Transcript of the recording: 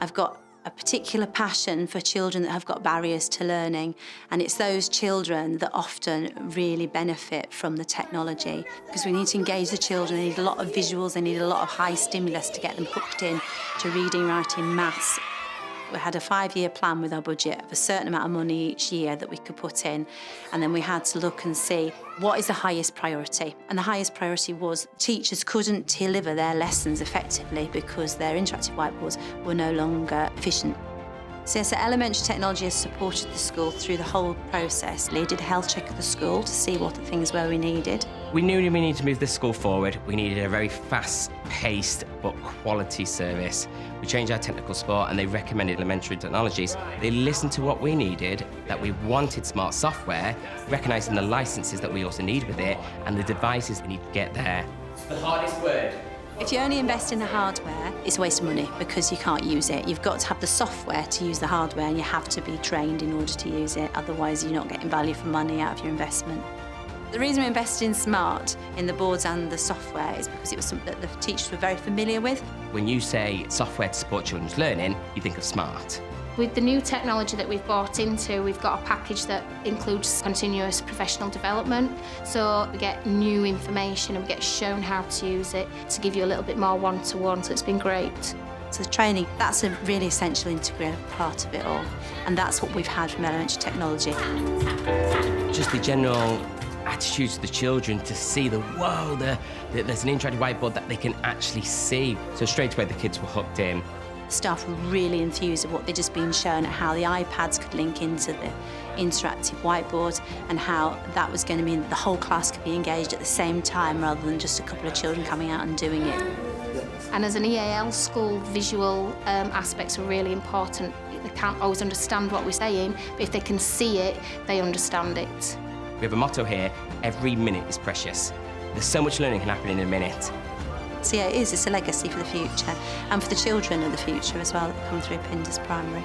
I've got a particular passion for children that have got barriers to learning, and it's those children that often really benefit from the technology, because we need to engage the children. They need a lot of visuals, they need a lot of high stimulus to get them hooked in to reading, writing, maths. We had a 5-year plan with our budget of a certain amount of money each year that we could put in, and then we had to look and see what is the highest priority. And the highest priority was teachers couldn't deliver their lessons effectively because their interactive whiteboards were no longer efficient. So elementary technology has supported the school through the whole process. We did a health check of the school to see what the things were we needed. We knew we needed to move the school forward. We needed a very fast-paced but quality service. We changed our technical support and they recommended elementary technologies. They listened to what we needed, that we wanted smart software, recognising the licences that we also need with it and the devices we need to get there. The hardest word. If you only invest in the hardware, it's a waste of money because you can't use it. You've got to have the software to use the hardware, and you have to be trained in order to use it, otherwise you're not getting value for money out of your investment. The reason we invested in Smart, in the boards and the software, is because it was something that the teachers were very familiar with. When you say software to support children's learning, you think of Smart. With the new technology that we've bought into, we've got a package that includes continuous professional development. So we get new information and we get shown how to use it to give you a little bit more one-to-one, so it's been great. So the training, that's a really essential integral part of it all. And that's what we've had from elementary technology. Just the general attitude to the children to see there's an interactive whiteboard that they can actually see. So straight away the kids were hooked in. Staff were really enthused of what they'd just been shown, how the iPads could link into the interactive whiteboard and how that was going to mean that the whole class could be engaged at the same time rather than just a couple of children coming out and doing it. And as an EAL school, visual aspects are really important. They can't always understand what we're saying, but if they can see it, they understand it. We have a motto here, every minute is precious. There's so much learning can happen in a minute. So yeah, it's a legacy for the future and for the children of the future as well that come through Pinders Primary.